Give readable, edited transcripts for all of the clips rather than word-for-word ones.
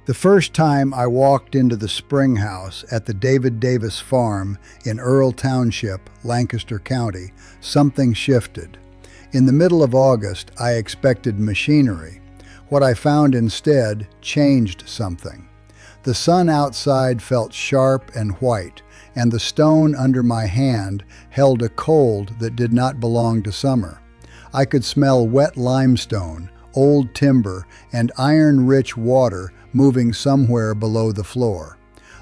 The first time I walked into the spring house at the David Davis Farm in Earl Township, Lancaster County, something shifted. In the middle of August, I expected machinery. What I found instead changed something. The sun outside felt sharp and white, and the stone under my hand held a cold that did not belong to summer. I could smell wet limestone, old timber, and iron-rich water moving somewhere below the floor.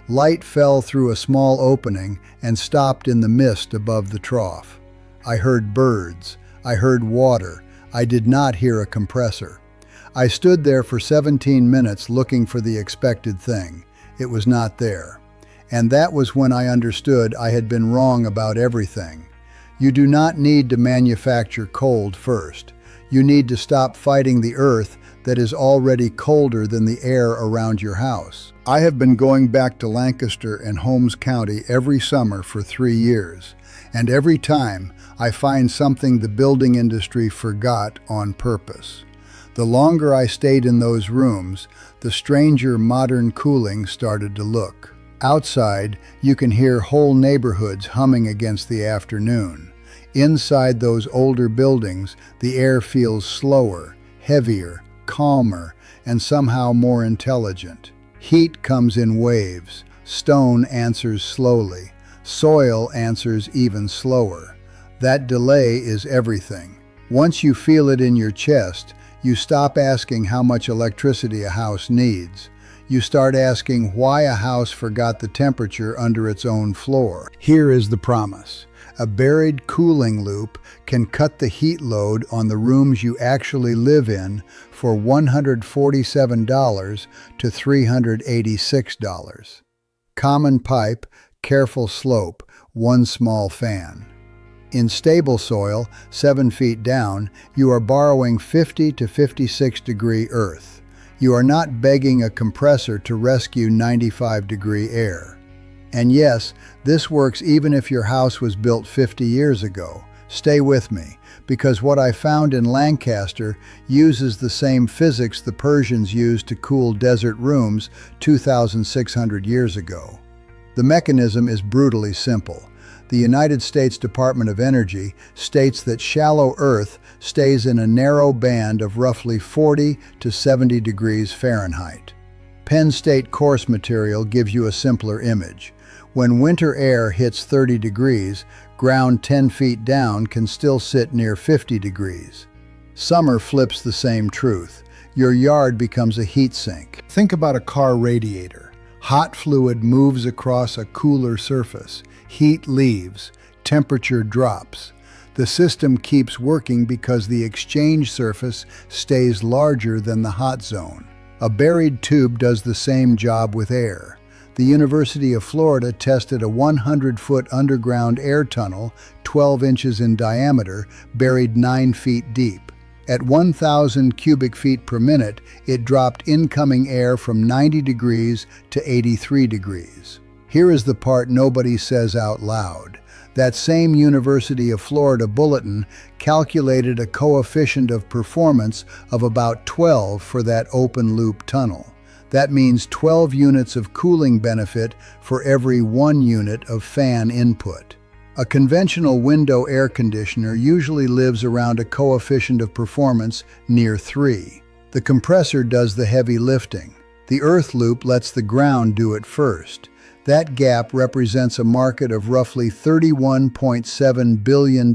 Light fell through a small opening and stopped in the mist above the trough. I heard birds. I heard water. I did not hear a compressor. I stood there for 17 minutes looking for the expected thing. It was not there. And that was when I understood I had been wrong about everything. You do not need to manufacture cold first. You need to stop fighting the earth that is already colder than the air around your house. I have been going back to Lancaster and Holmes County every summer for 3 years, and every time I find something the building industry forgot on purpose. The longer I stayed in those rooms, the stranger modern cooling started to look. Outside, you can hear whole neighborhoods humming against the afternoon. Inside those older buildings, the air feels slower, heavier, calmer, and somehow more intelligent. Heat comes in waves. Stone answers slowly. Soil answers even slower. That delay is everything. Once you feel it in your chest, you stop asking how much electricity a house needs. You start asking why a house forgot the temperature under its own floor. Here is the promise. A buried cooling loop can cut the heat load on the rooms you actually live in for $147 to $386. Common pipe, careful slope, one small fan. In stable soil, 7 feet down, you are borrowing 50 to 56 degree earth. You are not begging a compressor to rescue 95-degree air. And yes, this works even if your house was built 50 years ago. Stay with me, because what I found in Lancaster uses the same physics the Persians used to cool desert rooms 2,600 years ago. The mechanism is brutally simple. The United States Department of Energy states that shallow Earth stays in a narrow band of roughly 40 to 70 degrees Fahrenheit. Penn State course material gives you a simpler image. When winter air hits 30 degrees, ground 10 feet down can still sit near 50 degrees. Summer flips the same truth. Your yard becomes a heat sink. Think about a car radiator. Hot fluid moves across a cooler surface. Heat leaves. Temperature drops. The system keeps working because the exchange surface stays larger than the hot zone. A buried tube does the same job with air. The University of Florida tested a 100-foot underground air tunnel, 12 inches in diameter, buried 9 feet deep. At 1,000 cubic feet per minute, it dropped incoming air from 90 degrees to 83 degrees. Here is the part nobody says out loud. That same University of Florida bulletin calculated a coefficient of performance of about 12 for that open-loop tunnel. That means 12 units of cooling benefit for every 1 unit of fan input. A conventional window air conditioner usually lives around a coefficient of performance near 3. The compressor does the heavy lifting. The earth loop lets the ground do it first. That gap represents a market of roughly $31.7 billion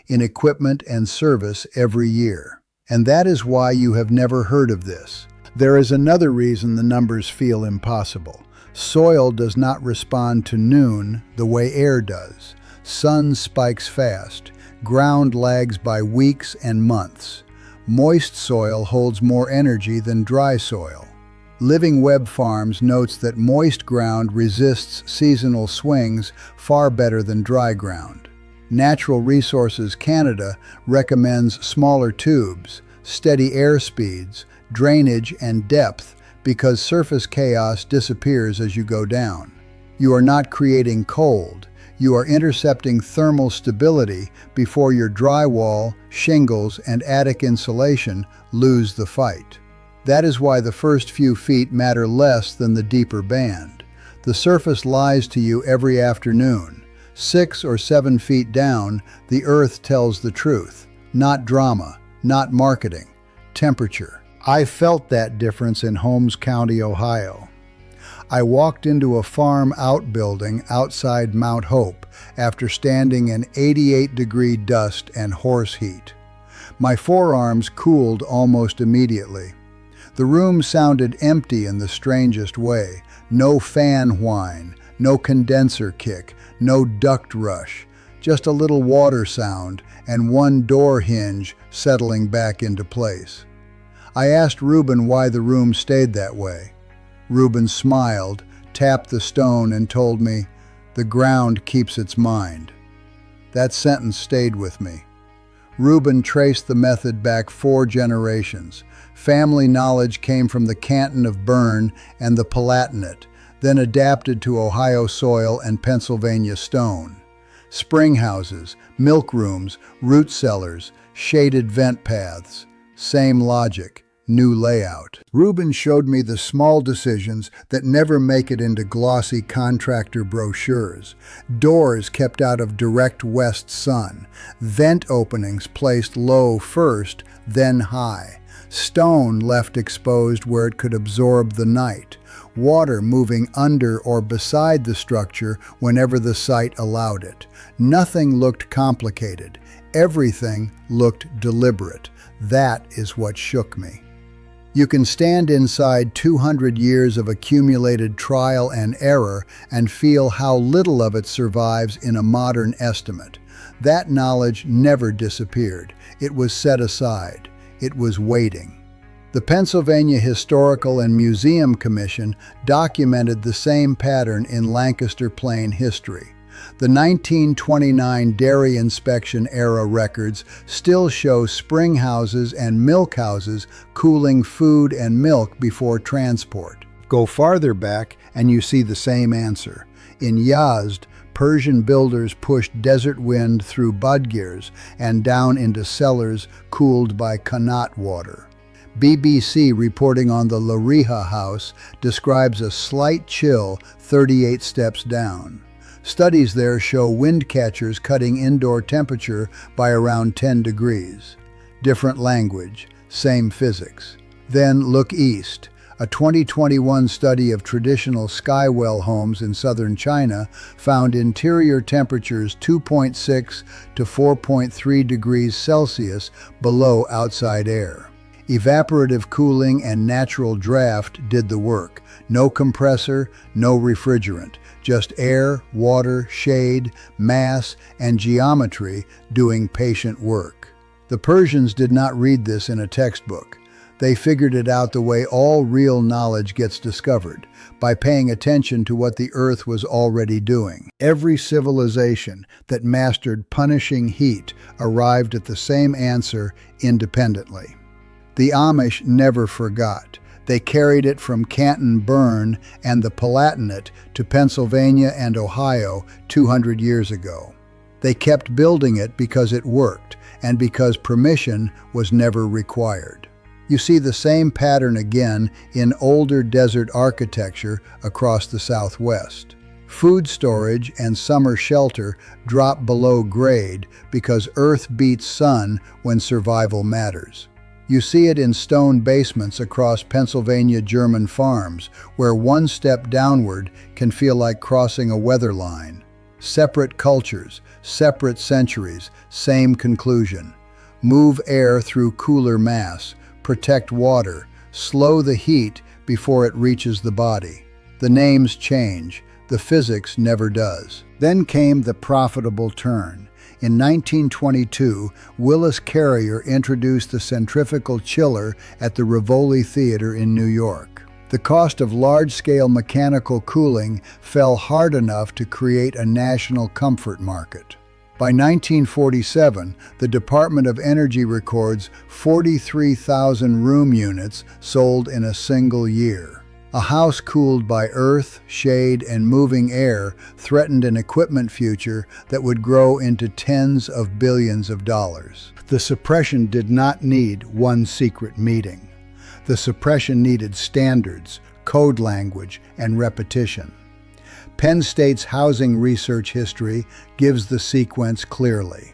in equipment and service every year. And that is why you have never heard of this. There is another reason the numbers feel impossible. Soil does not respond to noon the way air does. Sun spikes fast. Ground lags by weeks and months. Moist soil holds more energy than dry soil. Living Web Farms notes that moist ground resists seasonal swings far better than dry ground. Natural Resources Canada recommends smaller tubes, steady air speeds, drainage, and depth because surface chaos disappears as you go down. You are not creating cold. You are intercepting thermal stability before your drywall, shingles, and attic insulation lose the fight. That is why the first few feet matter less than the deeper band. The surface lies to you every afternoon. 6 or 7 feet down, the earth tells the truth. Not drama, not marketing, temperature. I felt that difference in Holmes County, Ohio. I walked into a farm outbuilding outside Mount Hope after standing in 88-degree dust and horse heat. My forearms cooled almost immediately. The room sounded empty in the strangest way. No fan whine, no condenser kick, no duct rush, just a little water sound and one door hinge settling back into place. I asked Reuben why the room stayed that way. Reuben smiled, tapped the stone, and told me, "The ground keeps its mind." That sentence stayed with me. Reuben traced the method back 4 generations. Family knowledge came from the Canton of Bern and the Palatinate, then adapted to Ohio soil and Pennsylvania stone. Spring houses, milk rooms, root cellars, shaded vent paths. Same logic, new layout. Reuben showed me the small decisions that never make it into glossy contractor brochures. Doors kept out of direct west sun. Vent openings placed low first, then high. Stone left exposed where it could absorb the night. Water moving under or beside the structure whenever the site allowed it. Nothing looked complicated. Everything looked deliberate. That is what shook me. You can stand inside 200 years of accumulated trial and error and feel how little of it survives in a modern estimate. That knowledge never disappeared. It was set aside. It was waiting. The Pennsylvania Historical and Museum Commission documented the same pattern in Lancaster Plain history. The 1929 dairy inspection era records still show spring houses and milk houses cooling food and milk before transport. Go farther back and you see the same answer. In Yazd, Persian builders pushed desert wind through budgirs and down into cellars cooled by Qanat water. BBC reporting on the Lariha house describes a slight chill 38 steps down. Studies there show wind catchers cutting indoor temperature by around 10 degrees. Different language, same physics. Then look east. A 2021 study of traditional skywell homes in southern China found interior temperatures 2.6 to 4.3 degrees Celsius below outside air. Evaporative cooling and natural draft did the work. No compressor, no refrigerant, just air, water, shade, mass, and geometry doing patient work. The Persians did not read this in a textbook. They figured it out the way all real knowledge gets discovered, by paying attention to what the earth was already doing. Every civilization that mastered punishing heat arrived at the same answer independently. The Amish never forgot. They carried it from Canton Bern and the Palatinate to Pennsylvania and Ohio 200 years ago. They kept building it because it worked and because permission was never required. You see the same pattern again in older desert architecture across the Southwest. Food storage and summer shelter drop below grade because Earth beats sun when survival matters. You see it in stone basements across Pennsylvania German farms, where one step downward can feel like crossing a weather line. Separate cultures, separate centuries, same conclusion. Move air through cooler mass, protect water, slow the heat before it reaches the body. The names change, the physics never does. Then came the profitable turn. In 1922, Willis Carrier introduced the centrifugal chiller at the Rivoli Theater in New York. The cost of large-scale mechanical cooling fell hard enough to create a national comfort market. By 1947, the Department of Energy records 43,000 room units sold in a single year. A house cooled by earth, shade, and moving air threatened an equipment future that would grow into tens of billions of dollars. The suppression did not need one secret meeting. The suppression needed standards, code language, and repetition. Penn State's housing research history gives the sequence clearly.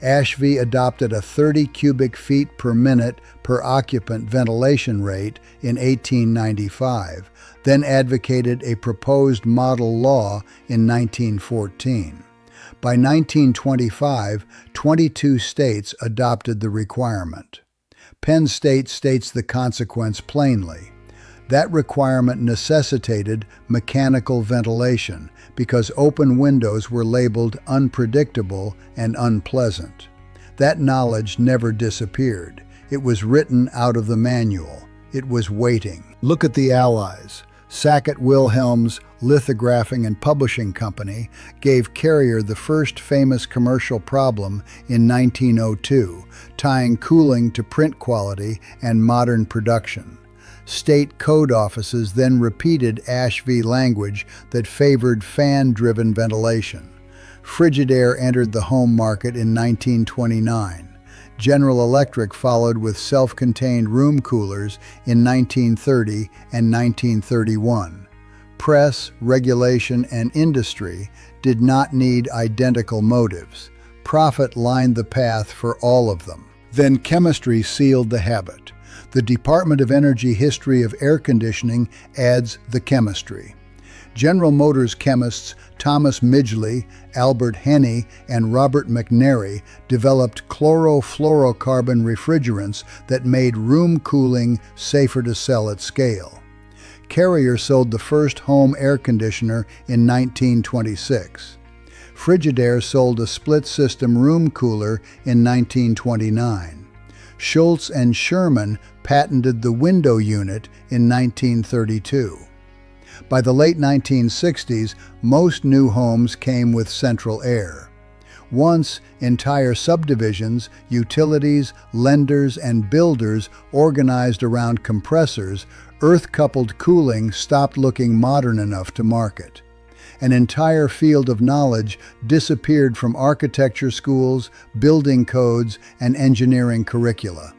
ASHV adopted a 30 cubic feet per minute per occupant ventilation rate in 1895, then advocated a proposed model law in 1914. By 1925, 22 states adopted the requirement. Penn State states the consequence plainly. That requirement necessitated mechanical ventilation because open windows were labeled unpredictable and unpleasant. That knowledge never disappeared. It was written out of the manual. It was waiting. Look at the Allies. Sackett-Wilhelm's Lithographing and Publishing Company gave Carrier the first famous commercial problem in 1902, tying cooling to print quality and modern production. State code offices then repeated ASHV language that favored fan-driven ventilation. Frigidaire entered the home market in 1929. General Electric followed with self-contained room coolers in 1930 and 1931. Press, regulation, and industry did not need identical motives. Profit lined the path for all of them. Then chemistry sealed the habit. The Department of Energy History of Air Conditioning adds the chemistry. General Motors chemists Thomas Midgley, Albert Henny, and Robert McNary developed chlorofluorocarbon refrigerants that made room cooling safer to sell at scale. Carrier sold the first home air conditioner in 1926. Frigidaire sold a split-system room cooler in 1929. Schultz and Sherman patented the window unit in 1932. By the late 1960s, most new homes came with central air. Once, entire subdivisions, utilities, lenders, and builders organized around compressors, earth-coupled cooling stopped looking modern enough to market. An entire field of knowledge disappeared from architecture schools, building codes, and engineering curricula.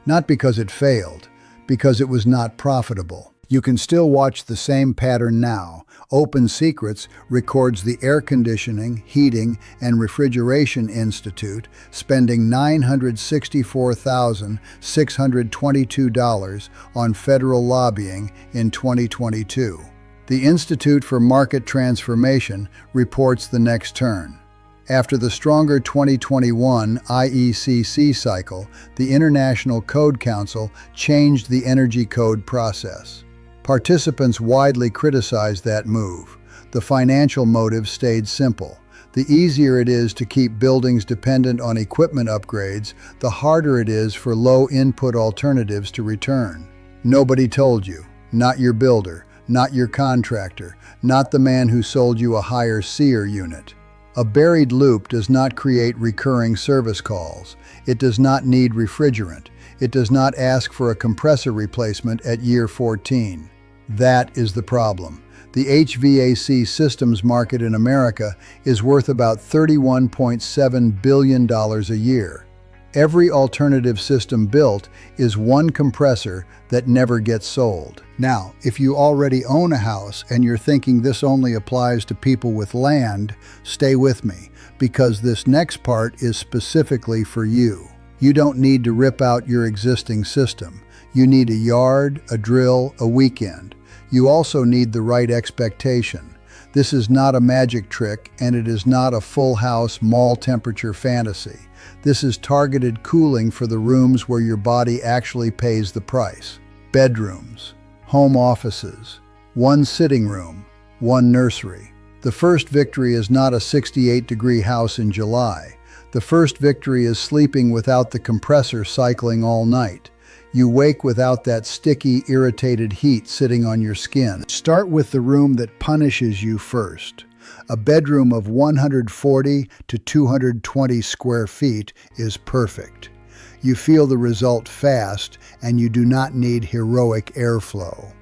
Not because it failed, because it was not profitable. You can still watch the same pattern now. Open Secrets records the Air Conditioning, Heating, and Refrigeration Institute spending $964,622 on federal lobbying in 2022. The Institute for Market Transformation reports the next turn. After the stronger 2021 IECC cycle, the International Code Council changed the energy code process. Participants widely criticized that move. The financial motive stayed simple. The easier it is to keep buildings dependent on equipment upgrades, the harder it is for low-input alternatives to return. Nobody told you, not your builder, not your contractor, not the man who sold you a higher SEER unit. A buried loop does not create recurring service calls. It does not need refrigerant. It does not ask for a compressor replacement at year 14. That is the problem. The HVAC systems market in America is worth about $31.7 billion a year. Every alternative system built is one compressor that never gets sold. Now, if you already own a house and you're thinking this only applies to people with land, stay with me, because this next part is specifically for you. You don't need to rip out your existing system. You need a yard, a drill, a weekend. You also need the right expectation. This is not a magic trick, and it is not a full house mall temperature fantasy. This is targeted cooling for the rooms where your body actually pays the price. Bedrooms, home offices, one sitting room, one nursery. The first victory is not a 68-degree house in July. The first victory is sleeping without the compressor cycling all night. You wake without that sticky, irritated heat sitting on your skin. Start with the room that punishes you first. A bedroom of 140 to 220 square feet is perfect. You feel the result fast, and you do not need heroic airflow.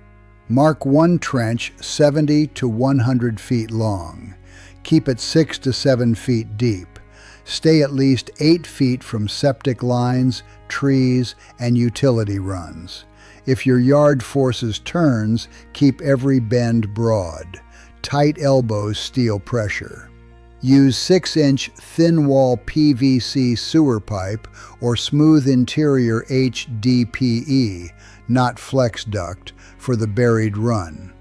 Mark one trench 70 to 100 feet long. Keep it 6 to 7 feet deep. Stay at least 8 feet from septic lines, trees, and utility runs. If your yard forces turns, keep every bend broad. Tight elbows steal pressure. Use 6-inch thin-wall PVC sewer pipe or smooth interior HDPE, not flex duct, for the buried run.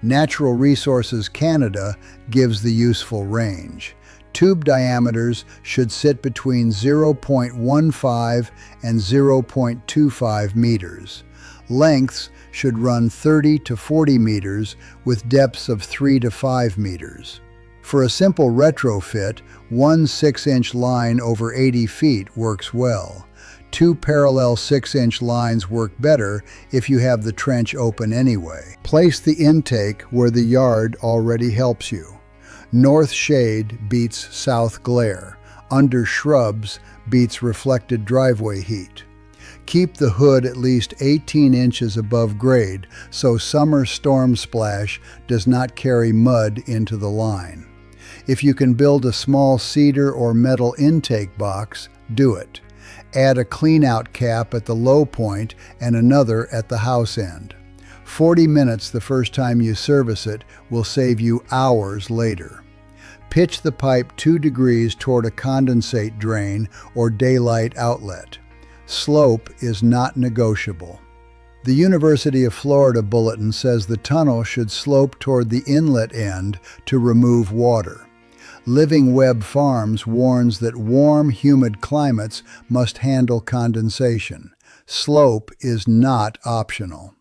Natural Resources Canada gives the useful range. Tube diameters should sit between 0.15 and 0.25 meters. Lengths should run 30 to 40 meters with depths of 3 to 5 meters. For a simple retrofit, one 6-inch line over 80 feet works well. Two parallel 6-inch lines work better if you have the trench open anyway. Place the intake where the yard already helps you. North shade beats south glare. Under shrubs beats reflected driveway heat. Keep the hood at least 18 inches above grade so summer storm splash does not carry mud into the line. If you can build a small cedar or metal intake box, do it. Add a clean-out cap at the low point and another at the house end. 40 minutes the first time you service it will save you hours later. Pitch the pipe 2 degrees toward a condensate drain or daylight outlet. Slope is not negotiable. The University of Florida Bulletin says the tunnel should slope toward the inlet end to remove water. Living Web Farms warns that warm, humid climates must handle condensation. Slope is not optional.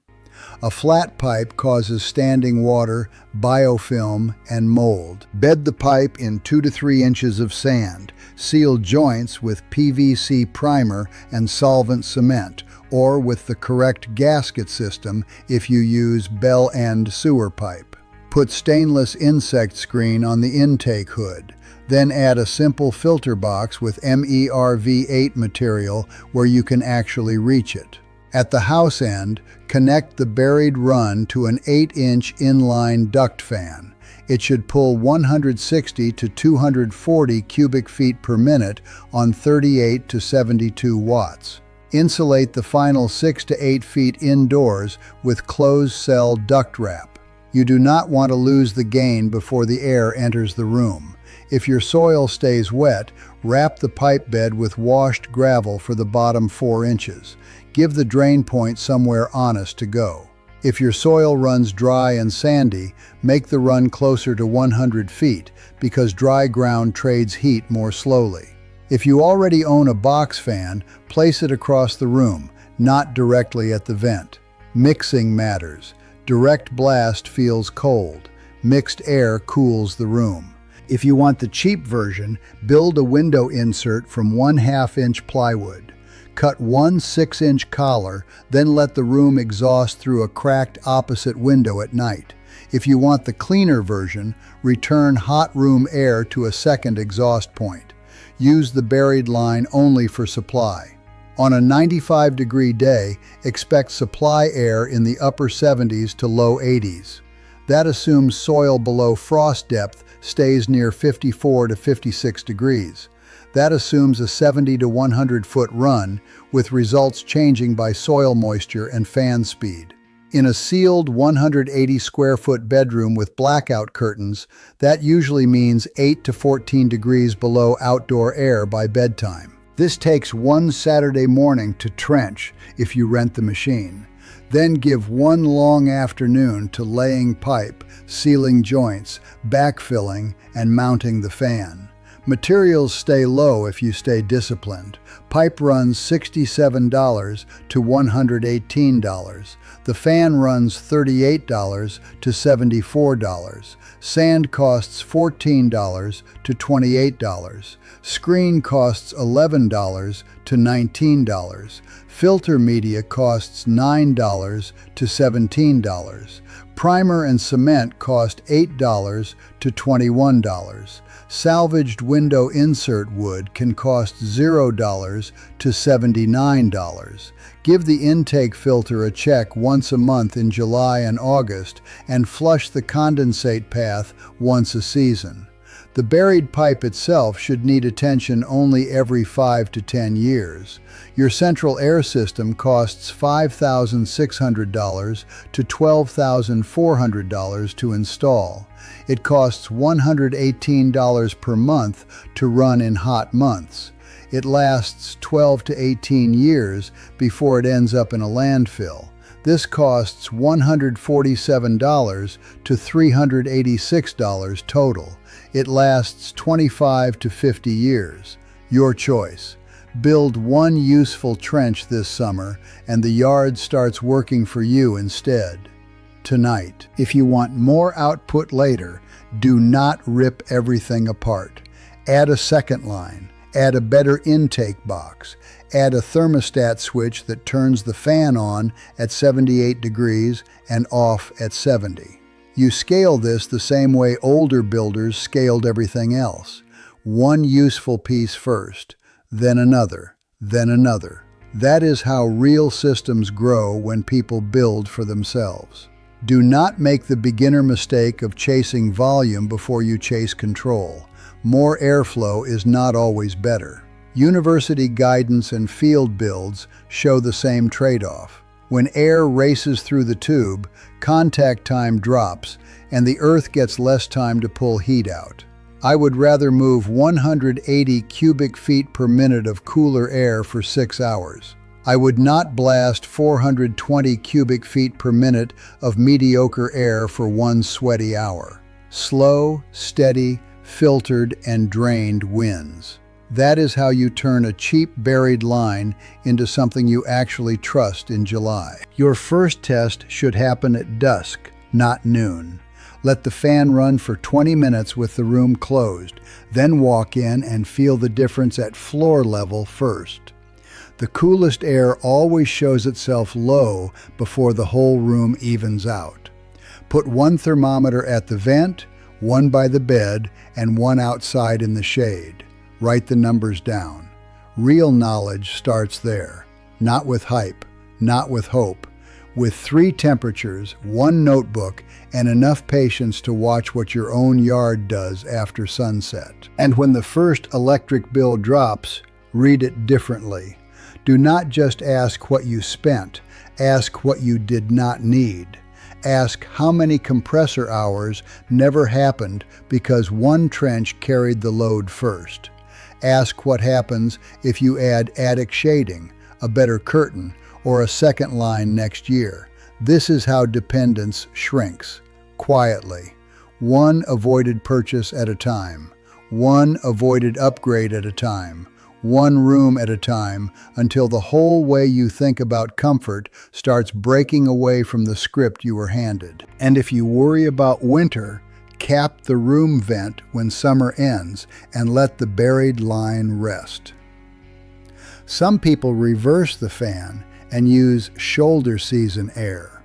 A flat pipe causes standing water, biofilm, and mold. Bed the pipe in 2 to 3 inches of sand. Seal joints with PVC primer and solvent cement, or with the correct gasket system if you use bell end sewer pipe. Put stainless insect screen on the intake hood. Then add a simple filter box with MERV8 material where you can actually reach it. At the house end, connect the buried run to an 8-inch inline duct fan. It should pull 160 to 240 cubic feet per minute on 38 to 72 watts. Insulate the final 6 to 8 feet indoors with closed-cell duct wrap. You do not want to lose the gain before the air enters the room. If your soil stays wet, wrap the pipe bed with washed gravel for the bottom 4 inches. Give the drain point somewhere honest to go. If your soil runs dry and sandy, make the run closer to 100 feet because dry ground trades heat more slowly. If you already own a box fan, place it across the room, not directly at the vent. Mixing matters. Direct blast feels cold. Mixed air cools the room. If you want the cheap version, build a window insert from 1/2 inch plywood. Cut one 6-inch collar, then let the room exhaust through a cracked opposite window at night. If you want the cleaner version, return hot room air to a second exhaust point. Use the buried line only for supply. On a 95-degree day, expect supply air in the upper 70s to low 80s. That assumes soil below frost depth stays near 54 to 56 degrees. That assumes a 70 to 100 foot run, with results changing by soil moisture and fan speed. In a sealed 180 square foot bedroom with blackout curtains, that usually means 8 to 14 degrees below outdoor air by bedtime. This takes one Saturday morning to trench if you rent the machine. Then give one long afternoon to laying pipe, sealing joints, backfilling, and mounting the fan. Materials stay low if you stay disciplined. Pipe runs $67 to $118. The fan runs $38 to $74. Sand costs $14 to $28. Screen costs $11 to $19. Filter media costs $9 to $17. Primer and cement cost $8 to $21. Salvaged window insert wood can cost $0 to $79. Give the intake filter a check once a month in July and August and flush the condensate path once a season. The buried pipe itself should need attention only every 5 to 10 years. Your central air system costs $5,600 to $12,400 to install. It costs $118 per month to run in hot months. It lasts 12 to 18 years before it ends up in a landfill. This costs $147 to $386 total. It lasts 25 to 50 years. Your choice. Build one useful trench this summer, and the yard starts working for you instead. Tonight, if you want more output later, do not rip everything apart. Add a second line. Add a better intake box. Add a thermostat switch that turns the fan on at 78 degrees and off at 70. You scale this the same way older builders scaled everything else. One useful piece first, then another, then another. That is how real systems grow when people build for themselves. Do not make the beginner mistake of chasing volume before you chase control. More airflow is not always better. University guidance and field builds show the same trade-off. When air races through the tube, contact time drops, and the earth gets less time to pull heat out. I would rather move 180 cubic feet per minute of cooler air for 6 hours. I would not blast 420 cubic feet per minute of mediocre air for 1 sweaty hour. Slow, steady, filtered, and drained wins. That is how you turn a cheap buried line into something you actually trust in July. Your first test should happen at dusk, not noon. Let the fan run for 20 minutes with the room closed, then walk in and feel the difference at floor level first. The coolest air always shows itself low before the whole room evens out. Put one thermometer at the vent, one by the bed, and one outside in the shade. Write the numbers down. Real knowledge starts there. Not with hype, not with hope. With 3 temperatures, 1 notebook, and enough patience to watch what your own yard does after sunset. And when the first electric bill drops, read it differently. Do not just ask what you spent, ask what you did not need. Ask how many compressor hours never happened because one trench carried the load first. Ask what happens if you add attic shading, a better curtain, or a second line next year. This is how dependence shrinks, quietly. One avoided purchase at a time. One avoided upgrade at a time. One room at a time, until the whole way you think about comfort starts breaking away from the script you were handed. And if you worry about winter, cap the room vent when summer ends and let the buried line rest. Some people reverse the fan and use shoulder season air.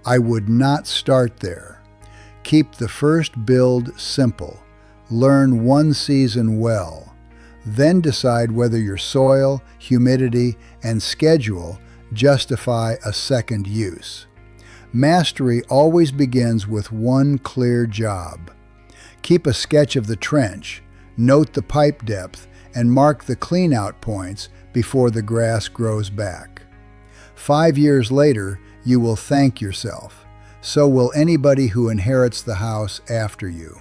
I would not start there. Keep the first build simple. Learn one season well. Then decide whether your soil, humidity, and schedule justify a second use. Mastery always begins with one clear job. Keep a sketch of the trench, note the pipe depth, and mark the clean-out points before the grass grows back. 5 years later, you will thank yourself. So will anybody who inherits the house after you.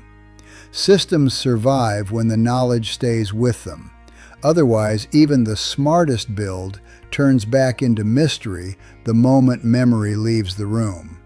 Systems survive when the knowledge stays with them. Otherwise, even the smartest build turns back into mystery the moment memory leaves the room.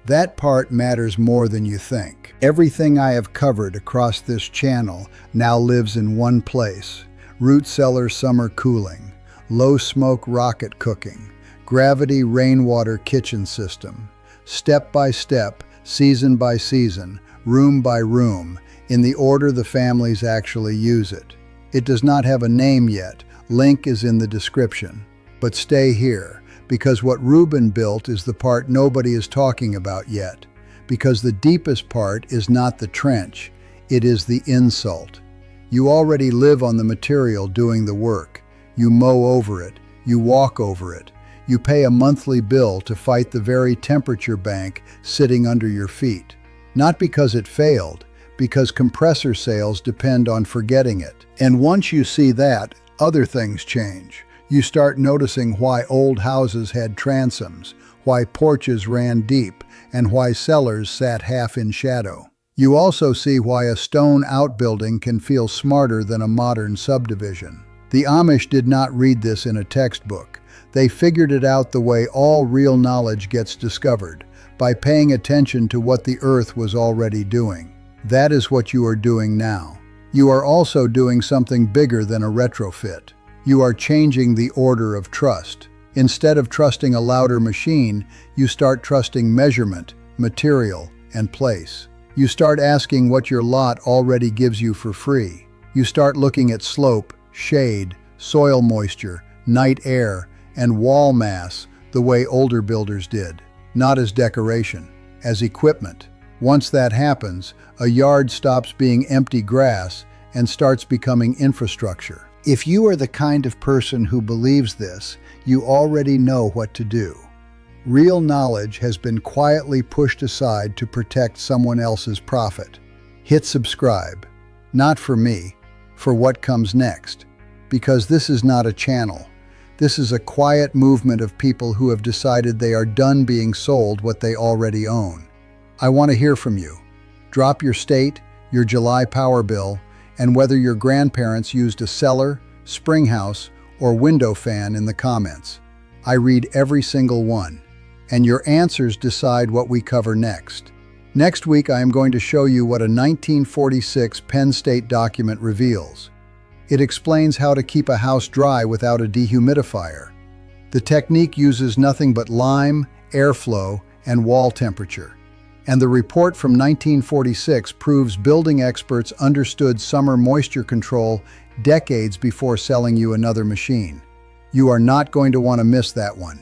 That part matters more than you think. Everything I have covered across this channel now lives in one place. Root cellar summer cooling, low smoke rocket cooking, gravity rainwater kitchen system. Step by step, season by season, room by room, in the order the families actually use it. It does not have a name yet. Link is in the description. But stay here, because what Ruben built is the part nobody is talking about yet. Because the deepest part is not the trench, it is the insult. You already live on the material doing the work. You mow over it, you walk over it. You pay a monthly bill to fight the very temperature bank sitting under your feet. Not because it failed, because compressor sales depend on forgetting it. And once you see that, other things change. You start noticing why old houses had transoms, why porches ran deep, and why cellars sat half in shadow. You also see why a stone outbuilding can feel smarter than a modern subdivision. The Amish did not read this in a textbook. They figured it out the way all real knowledge gets discovered, by paying attention to what the earth was already doing. That is what you are doing now. You are also doing something bigger than a retrofit. You are changing the order of trust. Instead of trusting a louder machine, you start trusting measurement, material, and place. You start asking what your lot already gives you for free. You start looking at slope, shade, soil moisture, night air, and wall mass the way older builders did, not as decoration, as equipment. Once that happens, a yard stops being empty grass and starts becoming infrastructure. If you are the kind of person who believes this, you already know what to do. Real knowledge has been quietly pushed aside to protect someone else's profit. Hit subscribe. Not for me, for what comes next. Because this is not a channel. This is a quiet movement of people who have decided they are done being sold what they already own. I want to hear from you. Drop your state, your July power bill, and whether your grandparents used a cellar, spring house, or window fan in the comments. I read every single one, and your answers decide what we cover next. Next week, I am going to show you what a 1946 Penn State document reveals. It explains how to keep a house dry without a dehumidifier. The technique uses nothing but lime, airflow, and wall temperature. And the report from 1946 proves building experts understood summer moisture control decades before selling you another machine. You are not going to want to miss that one.